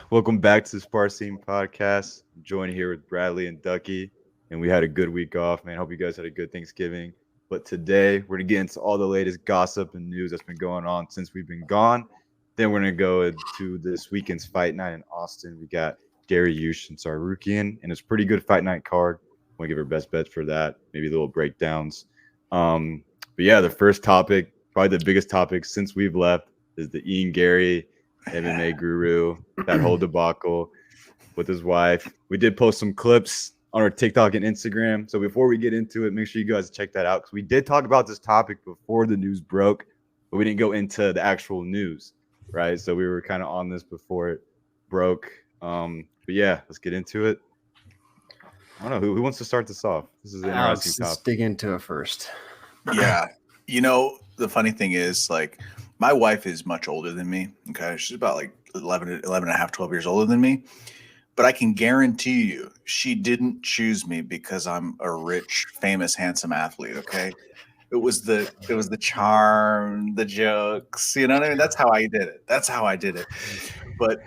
Welcome back to the Spar Scene podcast. I'm joined here with Bradley and Ducky, and we had a good week off, man. Hope you guys had a good Thanksgiving. But today, we're going to get into all the latest gossip and news that's been going on since we've been gone. Then we're going to go into this weekend's fight night in Austin. We got Dariush and Tsarukyan, and it's a pretty good fight night card. Want to give our best bets for that, maybe little breakdowns. But yeah, the first topic, probably the biggest topic since we've left, is the Ian Garry MMA guru, that whole debacle with his wife. We did post some clips on our TikTok and Instagram. So before we get into it, make sure you guys check that out because we did talk about this topic before the news broke, but we didn't go into the actual news, right? So we were kind of on this before it broke. But yeah, let's get into it. I don't know who wants to start this off. This is an interesting topic. Let's dig into it first. Yeah. The funny thing is, like, my wife is much older than me. Okay. She's about like 11 and a half, 12 years older than me. But I can guarantee you she didn't choose me because I'm a rich, famous, handsome athlete. Okay. It was the charm, the jokes, you know what I mean? That's how I did it. But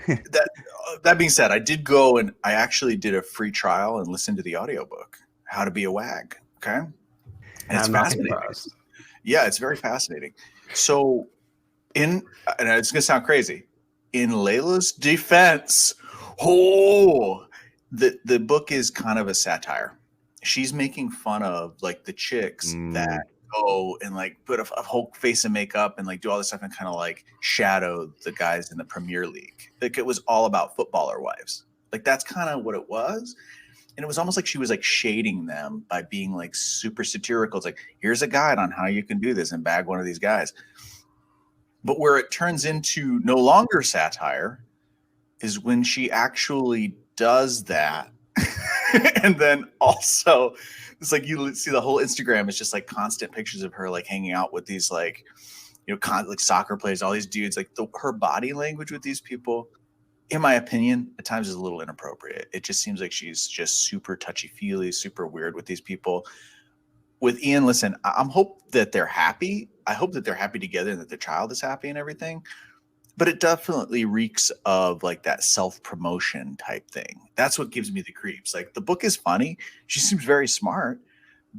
that being said, I did go and I actually did a free trial and listened to the audiobook, How to Be a Wag. Okay. And it's fascinating. Yeah, it's very fascinating. So and it's going to sound crazy, in Layla's defense, the book is kind of a satire. She's making fun of like the chicks that go and like put a whole face of makeup and like do all this stuff and kind of like shadow the guys in the Premier League. Like it was all about footballer wives. Like that's kind of what it was. And it was almost like she was like shading them by being like super satirical. It's like, here's a guide on how you can do this and bag one of these guys. But where it turns into no longer satire is when she actually does that. And then also it's like you see the whole Instagram is just like constant pictures of her like hanging out with these like, like soccer players, all these dudes, like her body language with these people, in my opinion, at times is a little inappropriate. It just seems like she's just super touchy-feely, super weird with these people. With Ian, listen, I'm hope that they're happy. I hope that they're happy together and that their child is happy and everything. But it definitely reeks of like that self-promotion type thing. That's what gives me the creeps. Like the book is funny. She seems very smart.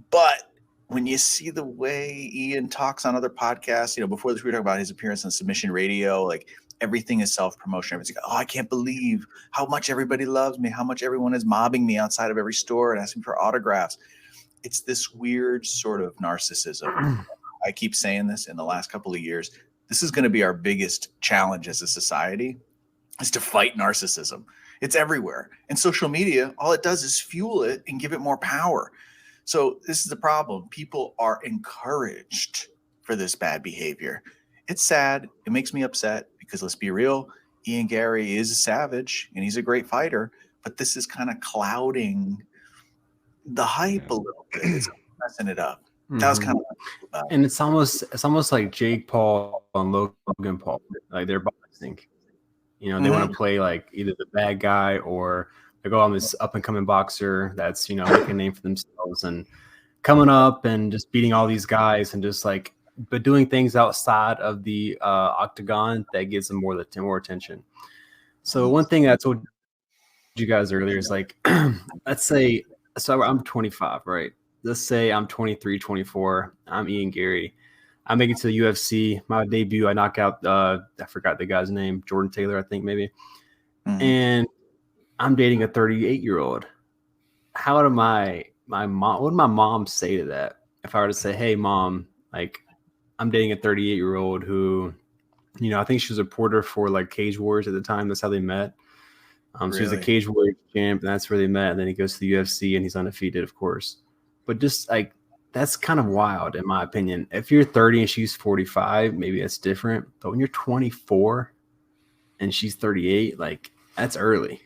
But when you see the way Ian talks on other podcasts, before this we were talking about his appearance on Submission Radio, like everything is self-promotion. Everything's like, oh, I can't believe how much everybody loves me, how much everyone is mobbing me outside of every store and asking for autographs. It's this weird sort of narcissism. I keep saying this in the last couple of years. This is going to be our biggest challenge as a society, is to fight narcissism. It's everywhere. And social media, all it does is fuel it and give it more power. So this is the problem. People are encouraged for this bad behavior. It's sad. It makes me upset because let's be real, Ian Garry is a savage and he's a great fighter, but this is kind of clouding the hype a little bit. It's messing it up. That was kind of and it's almost like Jake Paul and Logan Paul. Like they're boxing. They want to play like either the bad guy or they go on this up and coming boxer that's making a name for themselves and coming up and just beating all these guys and just like but doing things outside of the octagon that gives them more attention. So one thing I told you guys earlier is like, let's say, so I'm 25, right? Let's say I'm 23, 24. I'm Ian Garry. I make it to the UFC. My debut, I knock out, I forgot the guy's name, Jordan Taylor, I think maybe. And I'm dating a 38-year-old. How would my mom, what would my mom say to that? If I were to say, hey, mom, like, I'm dating a 38-year-old who, I think she was a reporter for like Cage Wars at the time. That's how they met. Really? She was a Cage Warriors champ, and that's where they met. And then he goes to the UFC, and he's undefeated, of course. But just like that's kind of wild, in my opinion. If you're 30 and she's 45, maybe that's different. But when you're 24 and she's 38, like that's early.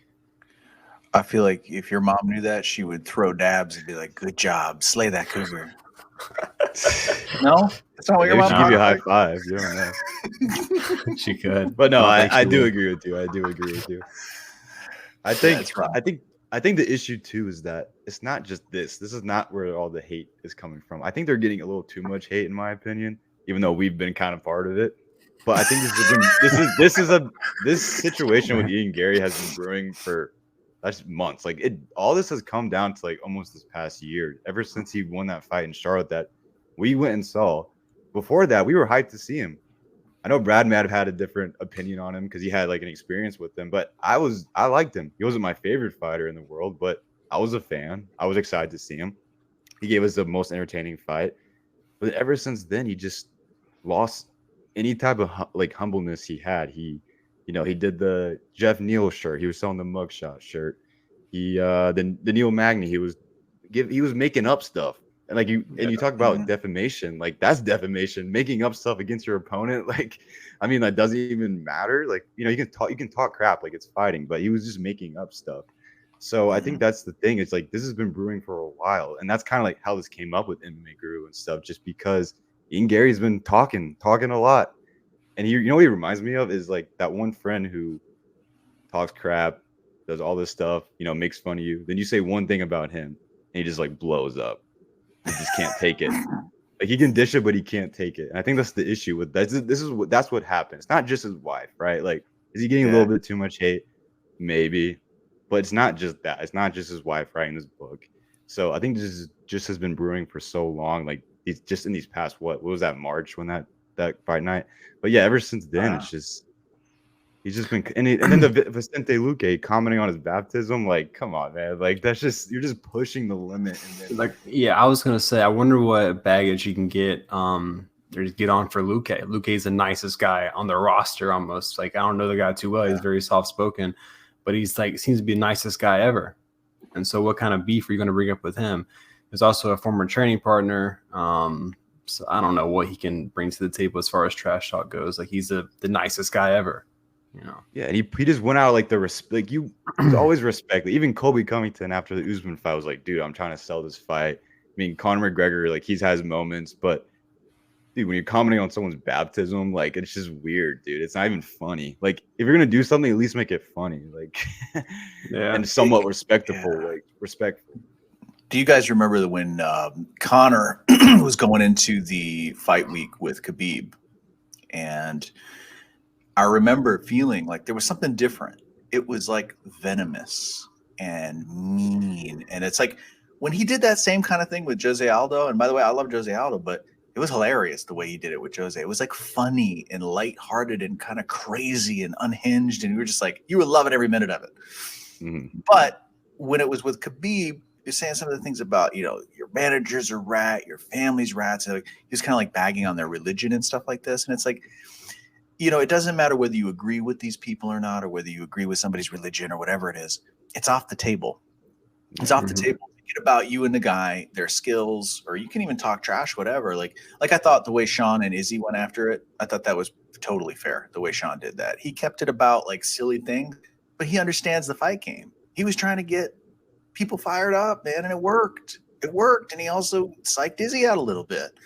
I feel like if your mom knew that, she would throw dabs and be like, "Good job, slay that cougar." No, that's not what your mom. She give you a high five. You don't know. She could, but no, I do agree with you. I think the issue too is that it's not just this. This is not where all the hate is coming from. I think they're getting a little too much hate, in my opinion. Even though we've been kind of part of it, But I think this situation with Ian Garry has been brewing for months. Like all this has come down to like almost this past year. Ever since he won that fight in Charlotte that we went and saw. Before that, we were hyped to see him. I know Brad might have had a different opinion on him because he had like an experience with him, but I liked him. He wasn't my favorite fighter in the world, but I was a fan. I was excited to see him. He gave us the most entertaining fight. But ever since then, he just lost any type of like humbleness he had. He did the Jeff Neal shirt. He was selling the mugshot shirt. He the Neil Magny. He was making up stuff. And like you talk about defamation, like that's defamation, making up stuff against your opponent. Like, I mean, that doesn't even matter. Like, you can talk crap like it's fighting, but he was just making up stuff. So I think that's the thing. It's like this has been brewing for a while, and that's kind of like how this came up with MMA Guru and stuff. Just because Ian Garry's been talking a lot, and what he reminds me of is like that one friend who talks crap, does all this stuff, makes fun of you. Then you say one thing about him, and he just like blows up. He just can't take it. Like he can dish it, but he can't take it. And I think that's the issue with that. That's what happens. It's not just his wife, right? Like, is he getting a little bit too much hate? Maybe. But it's not just that. It's not just his wife writing this book. So I think this just has been brewing for so long. Like he's just in these past what was that March when that fight night? But yeah, ever since then it's just he's just been and then the Vicente Luque commenting on his baptism. Like, come on, man! Like that's just you're just pushing the limit. And then, like, yeah, I was gonna say, I wonder what baggage you can get or get on for Luque. Luque's the nicest guy on the roster, almost. Like I don't know the guy too well. He's very soft spoken. But he's like seems to be the nicest guy ever. And so what kind of beef are you going to bring up with him? He's also a former training partner. So I don't know what he can bring to the table as far as trash talk goes. Like he's the nicest guy ever. Yeah, and he just went out like he's always respected. Even Colby Covington after the Usman fight was like, dude, I'm trying to sell this fight. I mean, Conor McGregor, like he's has moments, but dude, when you're commenting on someone's baptism, like it's just weird, dude. It's not even funny. Like if you're gonna do something, at least make it funny, like and somewhat respectful, like respectful. Do you guys remember when Conor was going into the fight week with Khabib, and I remember feeling like there was something different. It was like venomous and mean, and it's like when he did that same kind of thing with Jose Aldo. And by the way, I love Jose Aldo, but it was hilarious the way he did it with Jose. It was like funny and lighthearted and kind of crazy and unhinged. And you were just like, you were loving every minute of it. Mm-hmm. But when it was with Khabib, you're saying some of the things about, your managers are rat, your family's rats. So he was kind of like bagging on their religion and stuff like this. And it's like, it doesn't matter whether you agree with these people or not, or whether you agree with somebody's religion or whatever it is. It's off the table. It's off the table. About you and the guy, their skills, or you can even talk trash, whatever. Like I thought the way Sean and Izzy went after it, I thought that was totally fair. The way Sean did that, he kept it about like silly things, but he understands the fight game. He was trying to get people fired up, man, and it worked. It worked, and he also psyched Izzy out a little bit.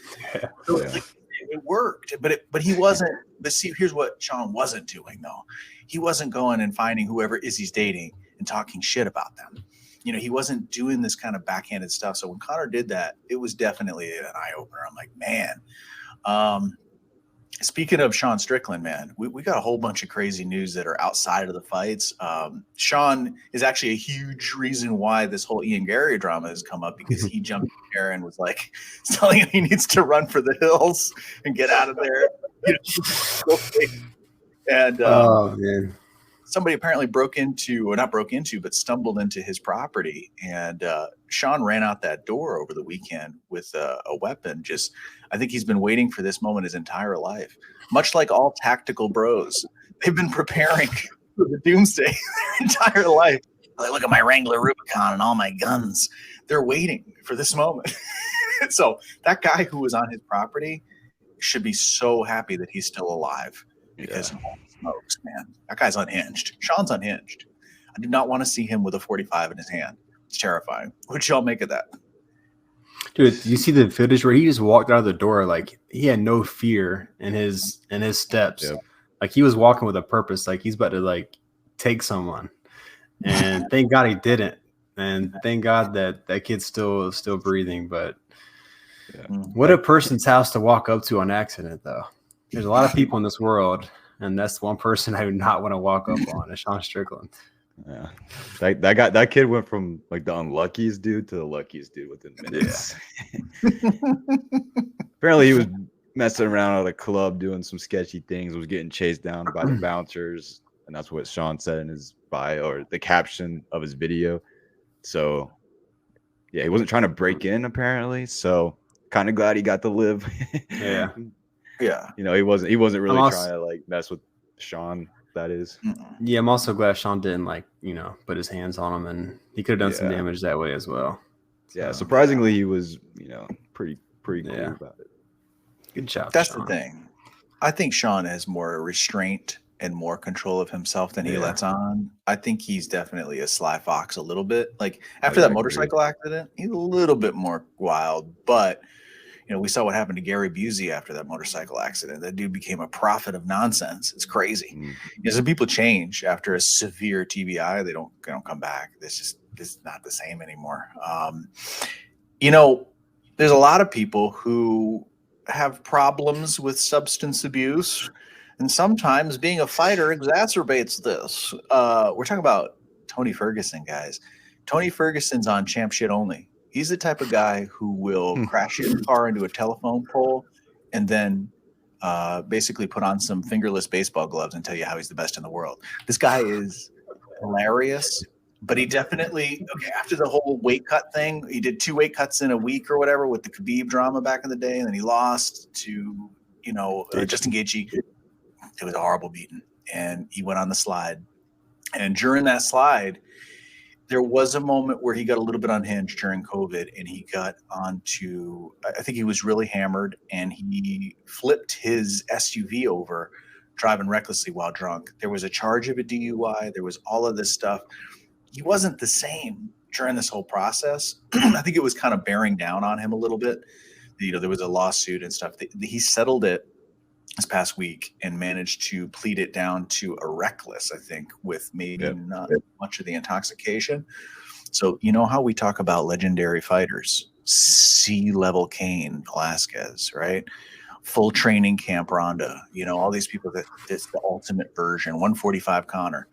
So it worked, but he wasn't. But see, here's what Sean wasn't doing though. He wasn't going and finding whoever Izzy's dating and talking shit about them. He wasn't doing this kind of backhanded stuff. So when Conor did that, it was definitely an eye opener. I'm like, man. Speaking of Sean Strickland, man, we got a whole bunch of crazy news that are outside of the fights. Sean is actually a huge reason why this whole Ian Garry drama has come up, because he jumped in there and was like telling him he needs to run for the hills and get out of there. And oh man. Somebody apparently stumbled into his property, and Sean ran out that door over the weekend with a weapon. I think he's been waiting for this moment his entire life. Much like all tactical bros, they've been preparing for the doomsday their entire life. Like, look at my Wrangler Rubicon and all my guns. They're waiting for this moment. So that guy who was on his property should be so happy that he's still alive, because smokes, man. That guy's unhinged. Sean's unhinged. I do not want to see him with a 45 in his hand. It's terrifying. What y'all make of that? Dude, you see the footage where he just walked out of the door like he had no fear in his steps. Yep. Like he was walking with a purpose, like he's about to like take someone. And thank God he didn't. And thank God that kid's still breathing. But what a person's house to walk up to on accident, though. There's a lot of people in this world, and that's one person I would not want to walk up on, is Sean Strickland. Yeah, that kid went from like the unluckiest dude to the luckiest dude within minutes. Apparently, he was messing around at a club doing some sketchy things. Was getting chased down by the bouncers, and that's what Sean said in his bio or the caption of his video. So, yeah, he wasn't trying to break in apparently. So, kind of glad he got to live. Yeah. You know, he wasn't really trying to like mess with Sean. That is. Yeah, I'm also glad Sean didn't like, you know, put his hands on him, and he could have done some damage that way as well. Yeah, surprisingly, he was, you know, pretty cool about it. Good job. That's Sean. the thing. I think Sean has more restraint and more control of himself than he lets on. I think he's definitely a sly fox a little bit. Like after that motorcycle accident, he's a little bit more wild, but you know, we saw what happened to Gary Busey after that motorcycle accident. That dude became a prophet of nonsense. It's crazy. You know, some people change after a severe TBI. They don't come back. This is not the same anymore. You know, there's a lot of people who have problems with substance abuse, and sometimes being a fighter exacerbates this. We're talking about Tony Ferguson, guys. Tony Ferguson's on champ shit only. He's the type of guy who will crash his car into a telephone pole and then basically put on some fingerless baseball gloves and tell you how he's the best in the world. This guy is hilarious, but he definitely, after the whole weight cut thing, he did 2 weight cuts in a week or whatever with the Khabib drama back in the day, and then he lost to, you know, Justin Gaethje. It was a horrible beating, and he went on the slide. And during that slide, there was a moment where he got a little bit unhinged during COVID, and he got onto, I think he was really hammered, and he flipped his SUV over driving recklessly while drunk. There was a charge of a DUI. There was all of this stuff. He wasn't the same during this whole process. I think it was kind of bearing down on him a little bit. You know, there was a lawsuit and stuff. He settled it this past week and managed to plead it down to a reckless, I think, with maybe not much of the intoxication. So, you know how we talk about legendary fighters, C-level Cain Velasquez, right? Full training camp Ronda, you know, all these people that it's the ultimate version, 145 Connor.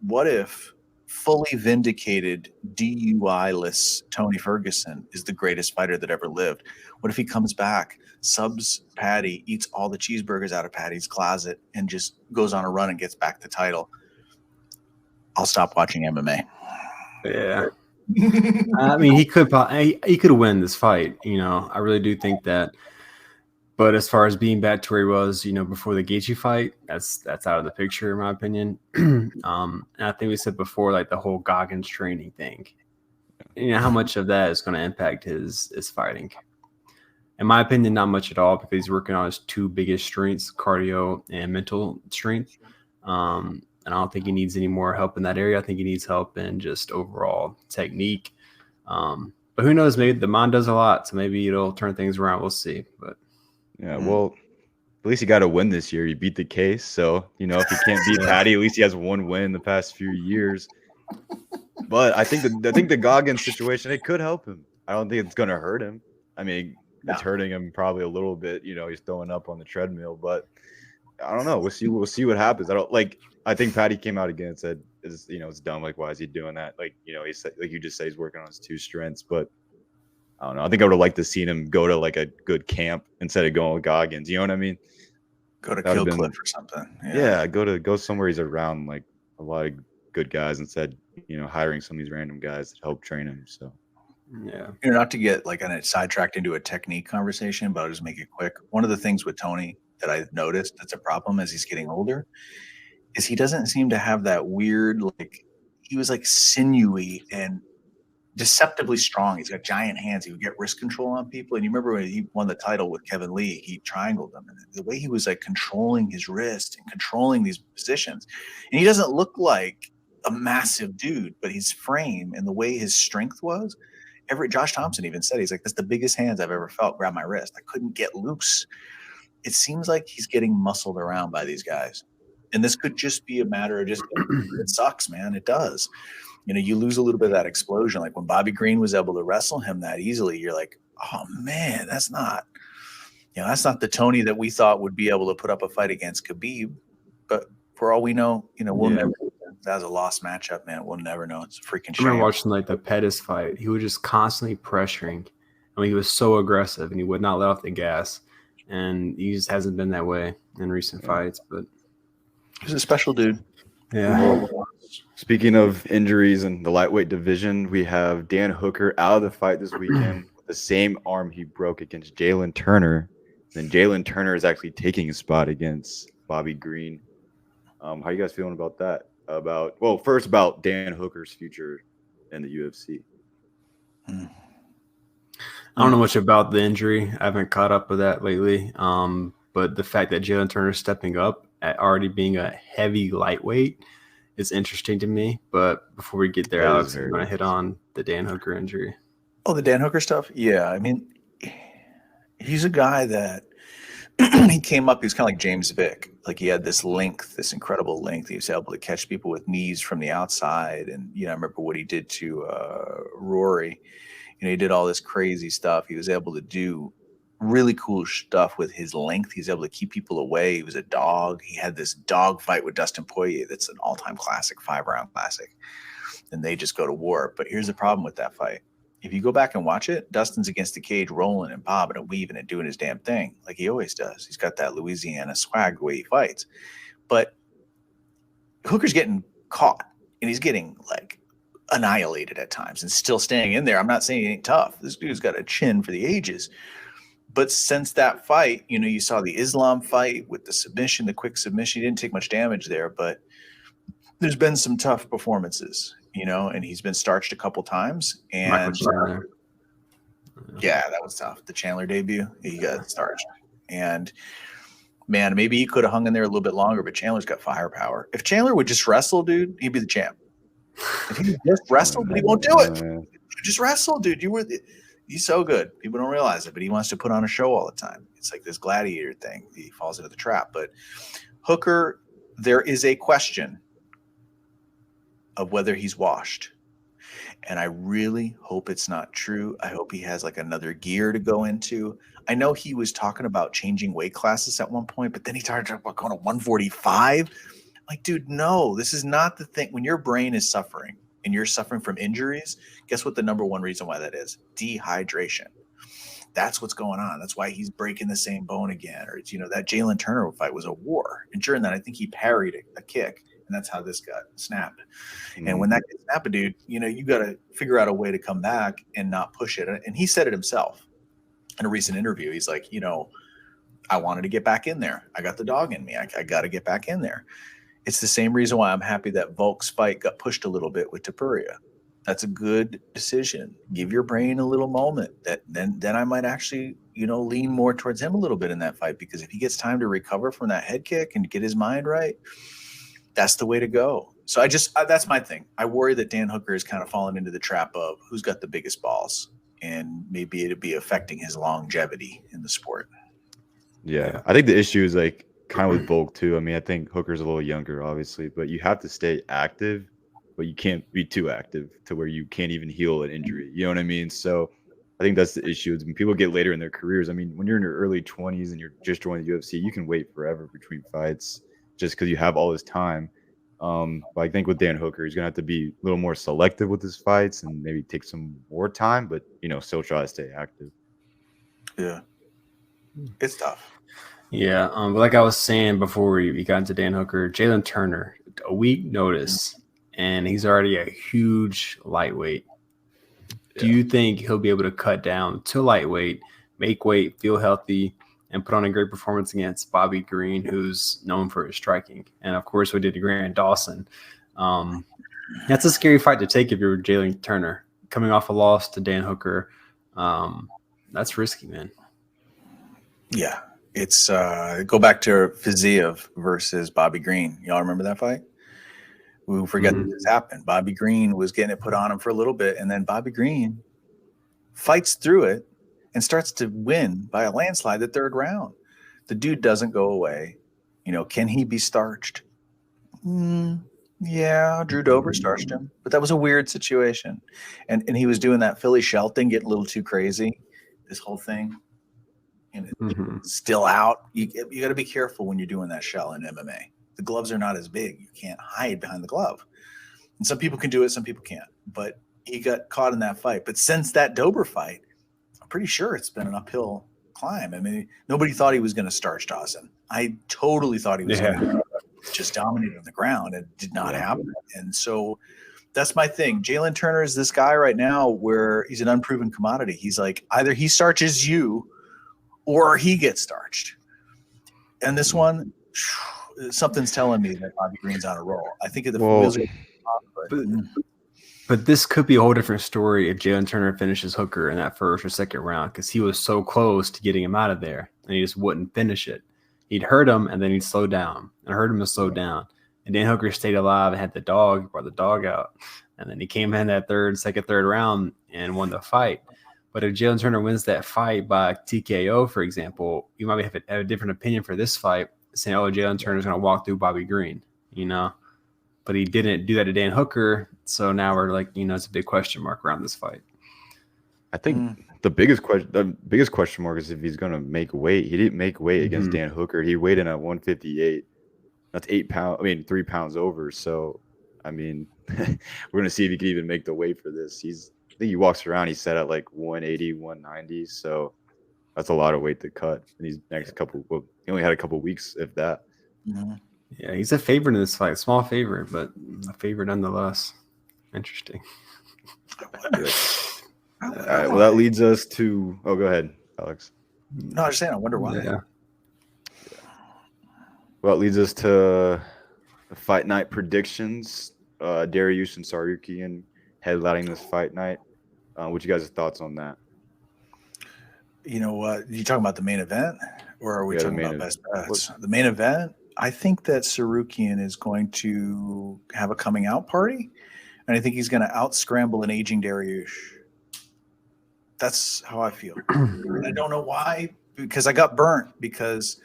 What if fully vindicated DUI-less Tony Ferguson is the greatest fighter that ever lived? What if he comes back, subs Patty, eats all the cheeseburgers out of Patty's closet, and just goes on a run and gets back the title? I'll stop watching MMA. Yeah. I mean, he could win this fight. You know, I really do think that. But as far as being back to where he was, you know, before the Gaethje fight, that's out of the picture, in my opinion. And I think we said before, like the whole Goggins training thing. You know, how much of that is going to impact his fighting? In my opinion, not much at all, because he's working on his 2 biggest strengths, cardio and mental strength. And I don't think he needs any more help in that area. I think he needs help in just overall technique. But who knows? Maybe the mind does a lot, so maybe it'll turn things around. We'll see. But yeah, well, at least he got a win this year. He beat the case. So, you know, if he can't beat Patty, at least he has 1 win in the past few years. But I think the Goggins situation, it could help him. I don't think it's going to hurt him. I mean, it's hurting him probably a little bit. You know, he's throwing up on the treadmill, but I don't know. We'll see what happens. I think Patty came out again and said, it's dumb. Like, why is he doing that? Like, you know, he said, like you just say, he's working on his 2 strengths, but I don't know. I think I would have liked to see him go to like a good camp instead of going with Goggins. You know what I mean? Go to Kill Cliff or something. Yeah, go somewhere he's around like a lot of good guys instead, you know, hiring some of these random guys to help train him. So yeah, you know, not to get like on it sidetracked into a technique conversation, but I'll just make it quick. One of the things with Tony that I've noticed that's a problem as he's getting older is he doesn't seem to have that weird, like he was like sinewy and deceptively strong. He's got giant hands. He would get wrist control on people. And you remember when he won the title with Kevin Lee, he triangled them. And the way he was like controlling his wrist and controlling these positions. And he doesn't look like a massive dude, but his frame and the way his strength was, Josh Thompson even said, he's like, that's the biggest hands I've ever felt grab my wrist. I couldn't get loose. It seems like he's getting muscled around by these guys. And this could just be a matter of just, it sucks, man. It does. You know, you lose a little bit of that explosion. Like when Bobby Green was able to wrestle him that easily, you're like, oh man, that's not that's not the Tony that we thought would be able to put up a fight against Khabib. But for all we know, we'll never. That was a lost matchup, man. We'll never know. It's a freaking shame. I remember watching like the Pettis fight. He was just constantly pressuring. I mean, he was so aggressive and he would not let off the gas. And he just hasn't been that way in recent fights. But he's a special dude. Yeah. Speaking of injuries in the lightweight division, we have Dan Hooker out of the fight this weekend with the same arm he broke against Jalen Turner. Then Jalen Turner is actually taking a spot against Bobby Green. How are you guys feeling about that? First about Dan Hooker's future in the UFC. I don't know much about the injury. I haven't caught up with that lately. But the fact that Jalen Turner is stepping up at already being a heavy lightweight is interesting to me. But before we get there, Alex, I'm going to hit on the Dan Hooker injury. Oh, the Dan Hooker stuff? Yeah. I mean, he's a guy that he came up, he was kind of like James Vick. Like he had this length, this incredible length. He was able to catch people with knees from the outside. And, I remember what he did to Rory. He did all this crazy stuff. He was able to do really cool stuff with his length. He was able to keep people away. He was a dog. He had this dog fight with Dustin Poirier that's an all-time classic, 5-round classic. And they just go to war. But here's the problem with that fight. If you go back and watch it, Dustin's against the cage rolling and bobbing and weaving and doing his damn thing like he always does. He's got that Louisiana swag the way he fights. But Hooker's getting caught, and he's getting, like, annihilated at times and still staying in there. I'm not saying he ain't tough. This dude's got a chin for the ages. But since that fight, you saw the Islam fight with the submission, the quick submission. He didn't take much damage there, but there's been some tough performances. And he's been starched a couple times. And yeah, that was tough. The Chandler debut, he got starched. And man, maybe he could have hung in there a little bit longer, but Chandler's got firepower. If Chandler would just wrestle, dude, he'd be the champ. If he just wrestled, but he won't do it. Just wrestle, dude. He's so good. People don't realize it, but he wants to put on a show all the time. It's like this gladiator thing. He falls into the trap. But Hooker, there is a question of whether he's washed. And I really hope it's not true. I hope he has like another gear to go into. I know he was talking about changing weight classes at one point, but then he started talking about going to 145. Like, dude, no, this is not the thing. When your brain is suffering and you're suffering from injuries, guess what the number one reason why that is? Dehydration. That's what's going on. That's why he's breaking the same bone again. Or it's, that Jalen Turner fight was a war. And during that, I think he parried a kick. And that's how this got snapped. And when that gets snapped, dude, you got to figure out a way to come back and not push it. And he said it himself in a recent interview. He's like, I wanted to get back in there. I got the dog in me. I got to get back in there. It's the same reason why I'm happy that Volk's fight got pushed a little bit with Topuria. That's a good decision. Give your brain a little moment. Then I might actually, lean more towards him a little bit in that fight, because if he gets time to recover from that head kick and get his mind right, that's the way to go. So that's my thing. I worry that Dan Hooker is kind of falling into the trap of who's got the biggest balls, and maybe it'd be affecting his longevity in the sport. Yeah. I think the issue is like kind of with Volk too. I mean, I think Hooker's a little younger, obviously, but you have to stay active, but you can't be too active to where you can't even heal an injury. You know what I mean? So I think that's the issue. When people get later in their careers, I mean, when you're in your early 20s and you're just joining the UFC, you can wait forever between fights just because you have all this time. But I think with Dan Hooker, he's going to have to be a little more selective with his fights and maybe take some more time, but, still try to stay active. Yeah. It's tough. Yeah. But like I was saying before we got into Dan Hooker, Jalen Turner, a week notice, and he's already a huge lightweight. Do you think he'll be able to cut down to lightweight, make weight, feel healthy, and put on a great performance against Bobby Green, who's known for his striking? And, of course, we did to Grant Dawson. That's a scary fight to take if you're Jalen Turner. Coming off a loss to Dan Hooker, that's risky, man. Yeah. It's go back to Fiziev versus Bobby Green. Y'all remember that fight? We forget that this happened. Bobby Green was getting it put on him for a little bit, and then Bobby Green fights through it and starts to win by a landslide the third round. The dude doesn't go away. Can he be starched? Yeah, Drew Dober starched him, but that was a weird situation. And he was doing that Philly Shell thing, getting a little too crazy, this whole thing. and it's still out. You got to be careful when you're doing that shell in MMA. The gloves are not as big. You can't hide behind the glove. And some people can do it, some people can't. But he got caught in that fight. But since that Dober fight, I'm pretty sure it's been an uphill climb. I mean, nobody thought he was going to starch Dawson. I totally thought he was going to just dominate on the ground. It did not happen. And so that's my thing. Jalen Turner is this guy right now where he's an unproven commodity. He's like, either he starches you or he gets starched. And this one, something's telling me that Bobby Green's on a roll. I think of the wheels are but this could be a whole different story if Jalen Turner finishes Hooker in that first or second round, because he was so close to getting him out of there and he just wouldn't finish it. He'd hurt him and then he'd slow down and hurt him to slow down. And Dan Hooker stayed alive and had the dog, brought the dog out. And then he came in that second, third round and won the fight. But if Jalen Turner wins that fight by TKO, for example, you might have a different opinion for this fight, saying, oh, Jalen Turner's going to walk through Bobby Green, you know? But he didn't do that to Dan Hooker. So now we're like, you know, it's a big question mark around this fight. I think the biggest question mark is if he's going to make weight. He didn't make weight against Dan Hooker. He weighed in at 158. That's 3 pounds over. So, I mean, we're going to see if he can even make the weight for this. I think he walks around, he's set at like 180, 190. So that's a lot of weight to cut in these next he only had a couple weeks, if that. Yeah, he's a favorite in this fight. Small favorite, but a favorite nonetheless. Interesting. All right, well, that leads us to – oh, go ahead, Alex. No, I was saying I wonder why. Yeah. Well, it leads us to fight night predictions. Dariush and Tsarukyan headlining this fight night. What you guys' thoughts on that? You know what? You talking about the main event, or are we talking about best bets? The main event, I think that Tsarukyan is going to have a coming out party, and I think he's going to out scramble an aging Dariush. That's how I feel. I don't know why, because I got burnt because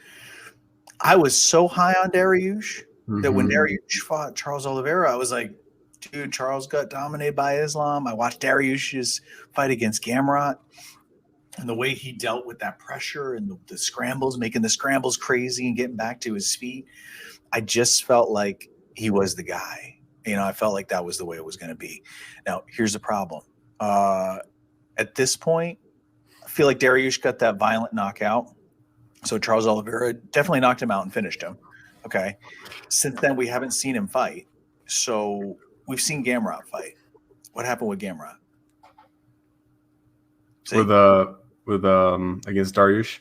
I was so high on Dariush that when Dariush fought Charles Oliveira, I was like, dude, Charles got dominated by Islam. I watched Dariush's fight against Gamrot, and the way he dealt with that pressure and the scrambles, making the scrambles crazy and getting back to his feet. I just felt like he was the guy. You know, I felt like that was the way it was going to be. Now, here's the problem. At this point, I feel like Dariush got that violent knockout. So Charles Oliveira definitely knocked him out and finished him. Okay. Since then, we haven't seen him fight. So we've seen Gamrot fight. What happened with Gamrot? Against Dariush?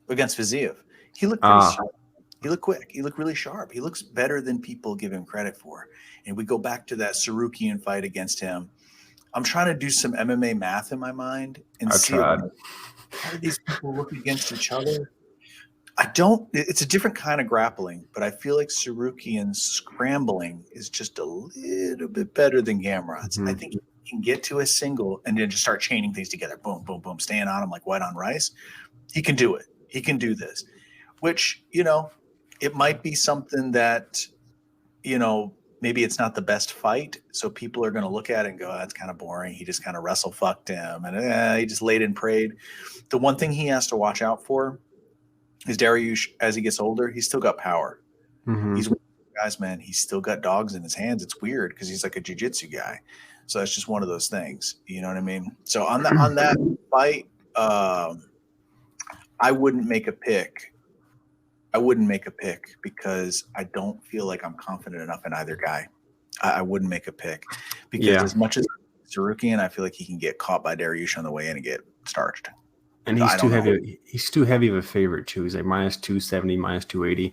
Against Viziev. He looked pretty sharp. He looked quick. He looked really sharp. He looks better than people give him credit for. And we go back to that Tsarukyan fight against him. I'm trying to do some MMA math in my mind and see how do these people look against each other. It's a different kind of grappling, but I feel like Tsarukyan's scrambling is just a little bit better than Gamrot's. I think he can get to a single and then just start chaining things together. Boom, boom, boom, staying on him like white on rice. He can do it. He can do this, which, you know, it might be something that, you know, maybe it's not the best fight. So people are going to look at it and go, that's kind of boring. He just kind of wrestle fucked him and he just laid and prayed. The one thing he has to watch out for is Dariush, as he gets older, he's still got power. He's one of those guys, man. He's still got dogs in his hands. It's weird because he's like a jiu-jitsu guy. So that's just one of those things. You know what I mean? So on that fight, I wouldn't make a pick. Because I don't feel like I'm confident enough in either guy. I wouldn't make a pick because as much as Tsarukyan, I feel like he can get caught by Dariush on the way in and get starched. And he's too heavy. He's too heavy of a favorite too. He's like minus 270, minus 280.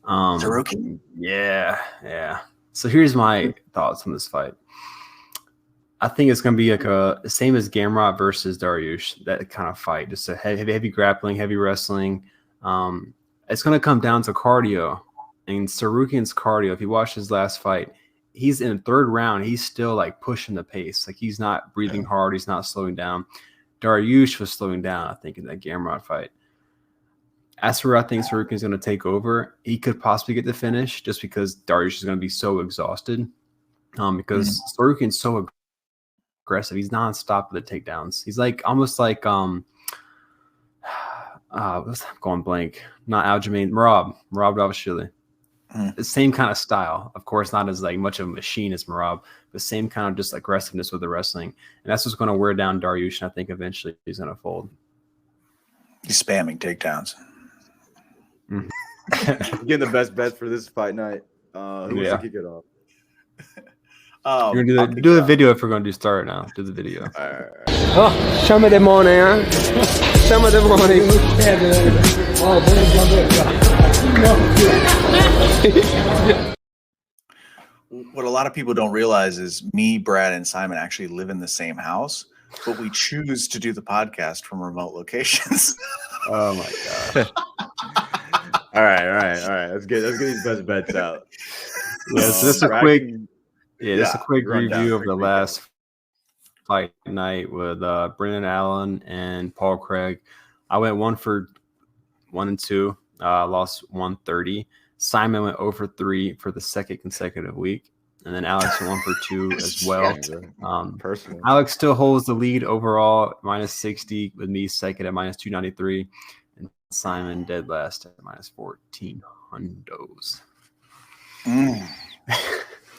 Tsarukyan? Yeah. So here's my thoughts on this fight. I think it's going to be like the same as Gamrot versus Dariush, that kind of fight. Just a heavy grappling, heavy wrestling. It's going to come down to cardio. And Tsarukyan's cardio, if you watch his last fight, he's in the third round. He's still like pushing the pace. Like he's not breathing hard. He's not slowing down. Dariush was slowing down, I think, in that Gamrot fight. As for where I think Tsarukyan's going to take over, he could possibly get the finish just because Dariush is going to be so exhausted. Because Tsarukyan's so aggressive. He's nonstop with the takedowns. He's like almost like I'm going blank. Not Aljamain. Merab Dvalishvili. The same kind of style, of course, not as like much of a machine as Merab, but same kind of just aggressiveness with the wrestling, and that's what's going to wear down Dariush. And I think eventually he's going to fold. He's spamming takedowns. Getting the best bet for this fight night. Who wants to kick it off? You're gonna do the video if we're going to start now. Do the video. All right. Oh, show me the morning, huh? Show me the morning. What a lot of people don't realize is me, Brad, and Simon actually live in the same house, but we choose to do the podcast from remote locations. Oh my gosh. All right. Let's get these best bets out. Yeah, so just a quick review of the last fight night with Brendan Allen and Paul Craig. I went 1-2, lost 130. Simon went 0-3 for the second consecutive week, and then Alex went 1-2 as well. Personally, Alex still holds the lead overall, -60, with me second at -293, and Simon dead last at -14 hundos.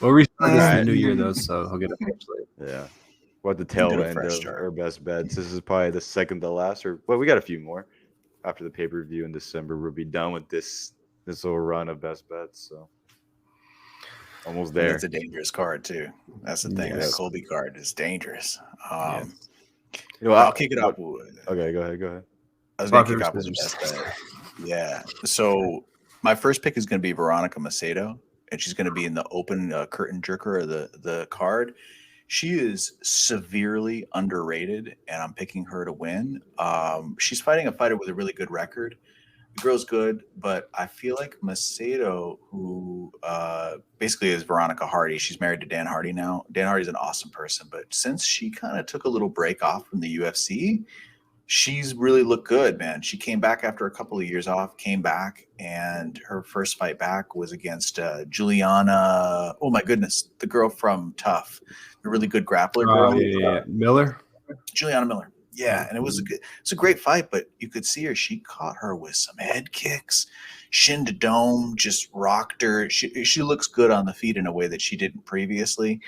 We'll restart this in the new year though, so he'll get a fresh slate. Yeah. What the tail end of our best bets. This is probably the second to last, or well, we got a few more after the pay-per-view in December. We'll be done with this little run of best bets. So almost there. It's a dangerous card too. That's the thing. That Colby card is dangerous. You know, I'll kick it off. Okay, go ahead. I was going to kick off with the best bet. Yeah. So my first pick is going to be Veronica Macedo, and she's going to be in the open curtain jerker of the card. She is severely underrated, and I'm picking her to win. She's fighting a fighter with a really good record. The girl's good, but I feel like Macedo, who basically is Veronica Hardy, she's married to Dan Hardy now. Dan Hardy's an awesome person, but since she kind of took a little break off from the UFC, she's really looked good, man. She came back after a couple of years off, and her first fight back was against Juliana. Oh my goodness, the girl from Tough, the really good grappler girl. Miller. Juliana Miller. Yeah, and it's a great fight, but you could see her. She caught her with some head kicks, shin to dome, just rocked her. She looks good on the feet in a way that she didn't previously.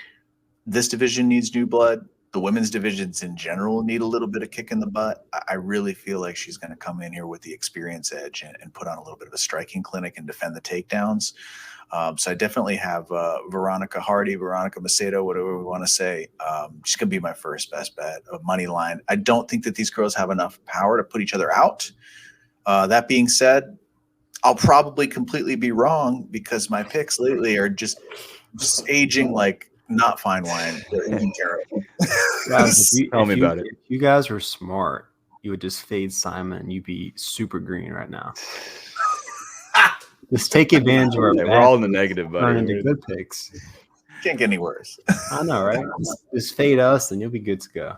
This division needs new blood. The women's divisions in general need a little bit of kick in the butt. I really feel like she's going to come in here with the experience edge and put on a little bit of a striking clinic and defend the takedowns. So I definitely have Veronica Hardy, Veronica Macedo, whatever we want to say. She's going to be my first best bet of money line. I don't think that these girls have enough power to put each other out. That being said, I'll probably completely be wrong because my picks lately are just aging like not fine wine. They're aging terrible. Tell me about it. If you guys were smart, you would just fade Simon. You'd be super green right now. Just take advantage of our We're all in the negative, buddy. Turn into good picks. Can't get any worse. I know, right? Just fade us, and you'll be good to go.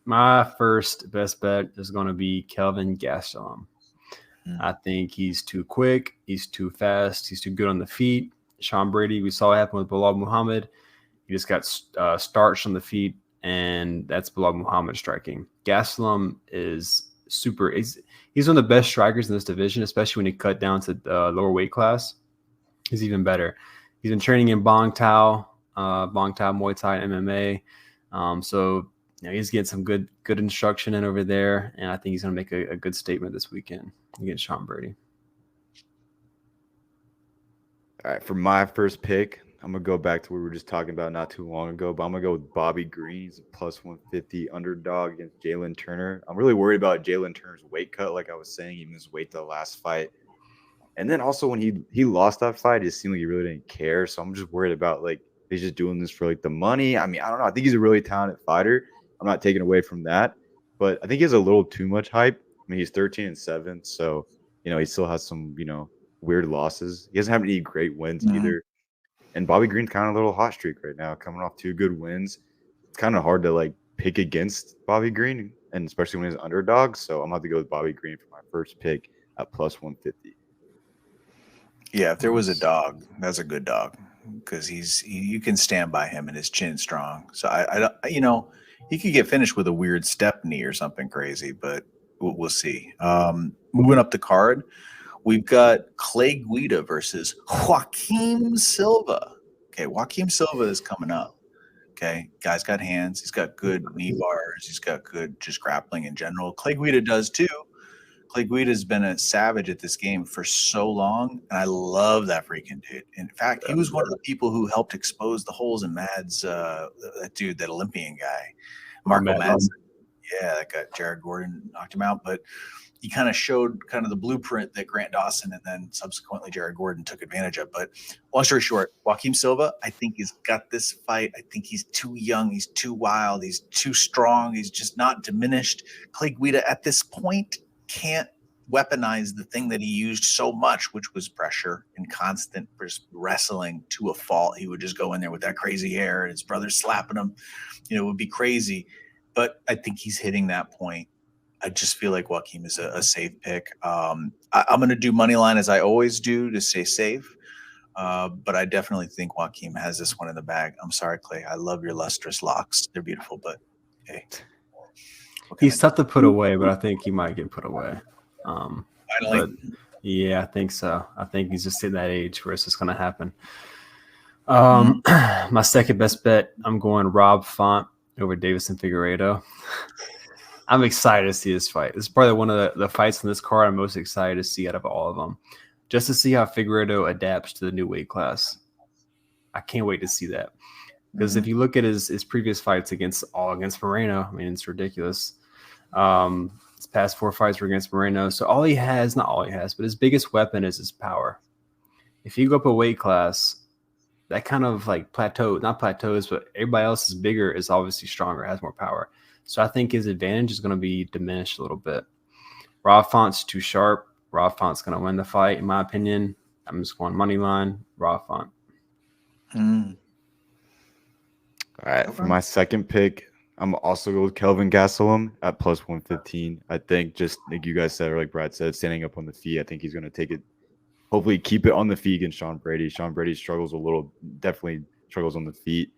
My first best bet is going to be Kelvin Gastelum. I think he's too quick. He's too fast. He's too good on the feet. Sean Brady, we saw what happened with Bilal Muhammad. He just got starched on the feet, and that's Bilal Muhammad striking. Gastelum is super. He's one of the best strikers in this division, especially when he cut down to the lower weight class. He's even better. He's been training in Bong Tao, Muay Thai, and MMA. So he's getting some good instruction in over there, and I think he's going to make a good statement this weekend against Sean Brady. All right, for my first pick, I'm going to go back to what we were just talking about not too long ago, but I'm going to go with Bobby Green. He's a plus 150 underdog against Jalen Turner. I'm really worried about Jalen Turner's weight cut. Like I was saying, he missed weight the last fight. And then also when he lost that fight, it just seemed like he really didn't care. So I'm just worried about, like, he's just doing this for, like, the money. I mean, I don't know. I think he's a really talented fighter. I'm not taking away from that. But I think he has a little too much hype. I mean, he's 13-7. So, he still has some, weird losses. He doesn't have any great wins either. And Bobby Green's kind of a little hot streak right now, coming off 2 good wins. It's kind of hard to, like, pick against Bobby Green, and especially when he's an underdog. So I'm going to have to go with Bobby Green for my first pick at plus 150. Yeah, if there was a dog, that's a good dog because you can stand by him and his chin's strong. So I he could get finished with a weird step knee or something crazy, but we'll see. Moving up the card, we've got Clay Guida versus Joaquim Silva. Okay, Joaquim Silva is coming up. Okay, guy's got hands. He's got good knee bars. He's got good just grappling in general. Clay Guida does too. Clay Guida's been a savage at this game for so long, and I love that freaking dude. In fact, he was one of the people who helped expose the holes in Mads, that dude, that Olympian guy, Marco Mads. Yeah, that guy, Jared Gordon knocked him out, but he kind of showed kind of the blueprint that Grant Dawson and then subsequently Jared Gordon took advantage of. But long story short, Joaquim Silva, I think he's got this fight. I think he's too young. He's too wild. He's too strong. He's just not diminished. Clay Guida at this point can't weaponize the thing that he used so much, which was pressure and constant wrestling to a fault. He would just go in there with that crazy hair and his brother slapping him. It would be crazy. But I think he's hitting that point. I just feel like Joaquim is a safe pick. I'm going to do money line as I always do to stay safe. But I definitely think Joaquim has this one in the bag. I'm sorry, Clay. I love your lustrous locks. They're beautiful, but hey. He's tough to put away, but I think he might get put away. Finally. But yeah, I think so. I think he's just at that age where it's just going to happen. My second best bet, I'm going Rob Font over Davison Figueiredo. I'm excited to see this fight. This is probably one of the fights in this card I'm most excited to see out of all of them, just to see how Figueiredo adapts to the new weight class. I can't wait to see that, because if you look at his previous fights against Moreno, I mean, it's ridiculous. His past 4 fights were against Moreno, so not all he has, but his biggest weapon is his power. If you go up a weight class, that kind of like not plateaus, but everybody else is bigger, is obviously stronger, has more power. So I think his advantage is going to be diminished a little bit. Rob Font's too sharp. Rob Font's going to win the fight, in my opinion. I'm just going money line, Rob Font. All right, for my second pick, I'm also going with Kelvin Gastelum at plus 115. I think, just like you guys said, or like Brad said, standing up on the feet, I think he's going to take it, hopefully keep it on the feet against Sean Brady. Sean Brady definitely struggles on the feet.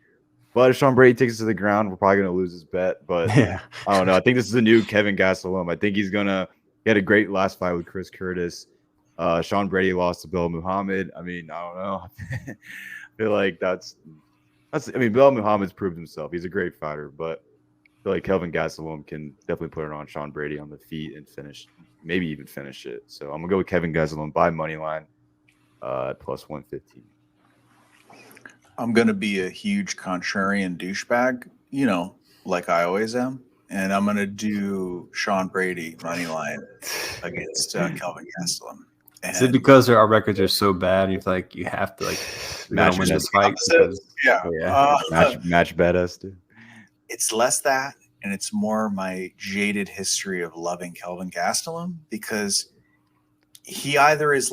But if Sean Brady takes it to the ground, we're probably going to lose his bet. But yeah, I don't know. I think this is a new Kevin Gastelum. I think he had a great last fight with Chris Curtis. Sean Brady lost to Belal Muhammad. I mean, I don't know. I feel like Belal Muhammad's proved himself. He's a great fighter, but I feel like Kelvin Gastelum can definitely put it on Sean Brady on the feet and maybe even finish it. So I'm going to go with Kevin Gastelum by money line at plus 115. I'm going to be a huge contrarian douchebag, like I always am. And I'm going to do Sean Brady money line against Kelvin Gastelum. Is it because our records are so bad and you have to match win this fight? Match bet us, dude. It's less that, and it's more my jaded history of loving Kelvin Gastelum, because he either is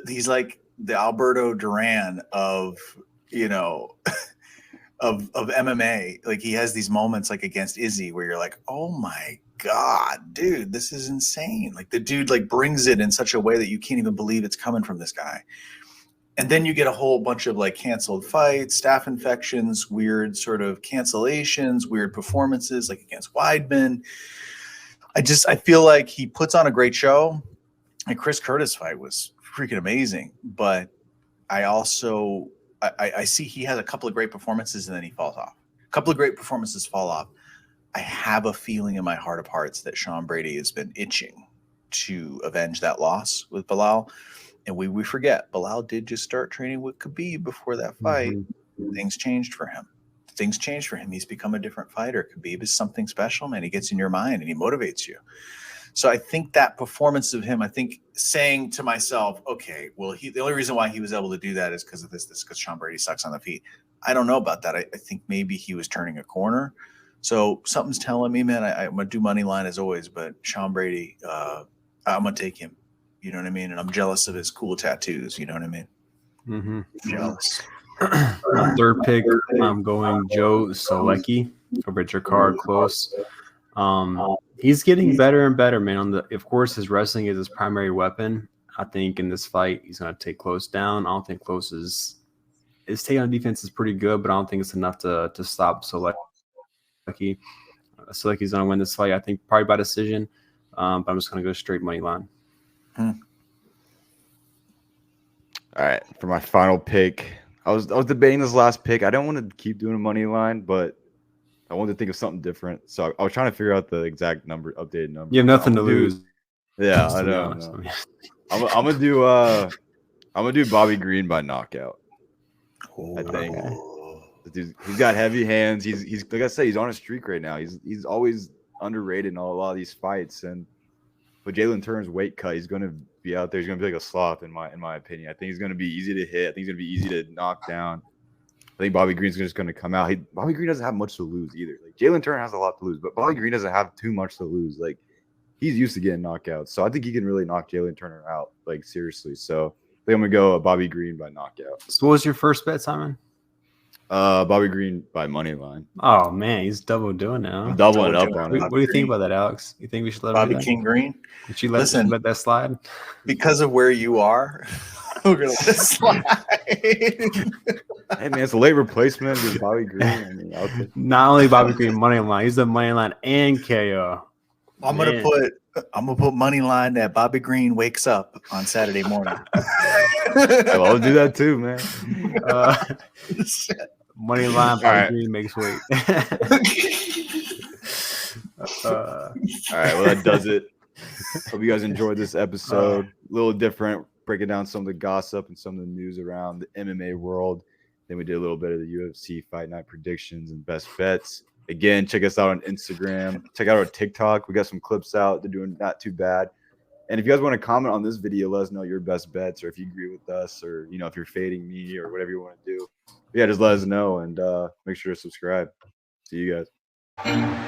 he's like the Alberto Duran of of MMA. Like, he has these moments like against Izzy where you're like, oh my God, dude, this is insane. Like, the dude brings it in such a way that you can't even believe it's coming from this guy. And then you get a whole bunch of canceled fights, staph infections, weird sort of cancellations, weird performances like against Weidman. I feel like he puts on a great show. And Chris Curtis fight was freaking amazing, but I also I see he has a couple of great performances and then he falls off. A couple of great performances fall off. I have a feeling in my heart of hearts that Sean Brady has been itching to avenge that loss with Belal. And we forget, Belal did just start training with Khabib before that fight. Things changed for him. He's become a different fighter. Khabib is something special, man. He gets in your mind and he motivates you. So I think that performance of him, saying to myself, okay, well, the only reason why he was able to do that is because of this because Sean Brady sucks on the feet. I don't know about that. I think maybe he was turning a corner. So something's telling me, man, I'm going to do money line as always, but Sean Brady, I'm going to take him. You know what I mean? And I'm jealous of his cool tattoos. You know what I mean? Mm-hmm. Jealous. My third pick, I'm going Joe Solecki over Jakar Close. He's getting better and better, man. Of course, his wrestling is his primary weapon. I think in this fight, he's going to take Close down. I don't think his take on defense is pretty good, but I don't think it's enough to stop Solecki. I feel like he's gonna win this fight. I think probably by decision. But I'm just gonna go straight money line. All right, for my final pick, I was debating this last pick. I don't want to keep doing a money line, but I wanted to think of something different. So I was trying to figure out the exact number, updated number. You have nothing to lose. Yeah, I know. I'm gonna do Bobby Green by knockout. I think he's got heavy hands. He's like I said, he's on a streak right now. He's always underrated in a lot of these fights. And but Jalen Turner's weight cut, he's gonna be out there. He's gonna be like a sloth in my opinion. I think he's gonna be easy to hit. I think he's gonna be easy to knock down. I think Bobby Green's just gonna come out. Bobby Green doesn't have much to lose either. Like Jalen Turner has a lot to lose, but Bobby Green doesn't have too much to lose. Like he's used to getting knockouts, so I think he can really knock Jalen Turner out. Like seriously, so I think I'm gonna go Bobby Green by knockout. So what was your first bet, Simon? Bobby Green by money line. Oh man, he's double doing now. I'm doubling up on it. What do you think about that, Alex? You think we should let Bobby him do King Green? Should you let that slide? Because of where you are, we're gonna let it slide. Hey man, it's a late replacement with Bobby Green. I mean, I'll take Not only Bobby Green money line, he's the money line and KO. I'm gonna put money line that Bobby Green wakes up on Saturday morning. Well, I'll do that too, man. Money line, Bobby Green makes weight. All right, well that does it. Hope you guys enjoyed this episode. A little different, breaking down some of the gossip and some of the news around the MMA world. Then we did a little bit of the UFC Fight Night predictions and best bets. Again, check us out on Instagram. Check out our TikTok. We got some clips out. They're doing not too bad. And if you guys want to comment on this video, let us know your best bets, or if you agree with us, or if you're fading me, or whatever you want to do. Yeah, just let us know, and make sure to subscribe. See you guys.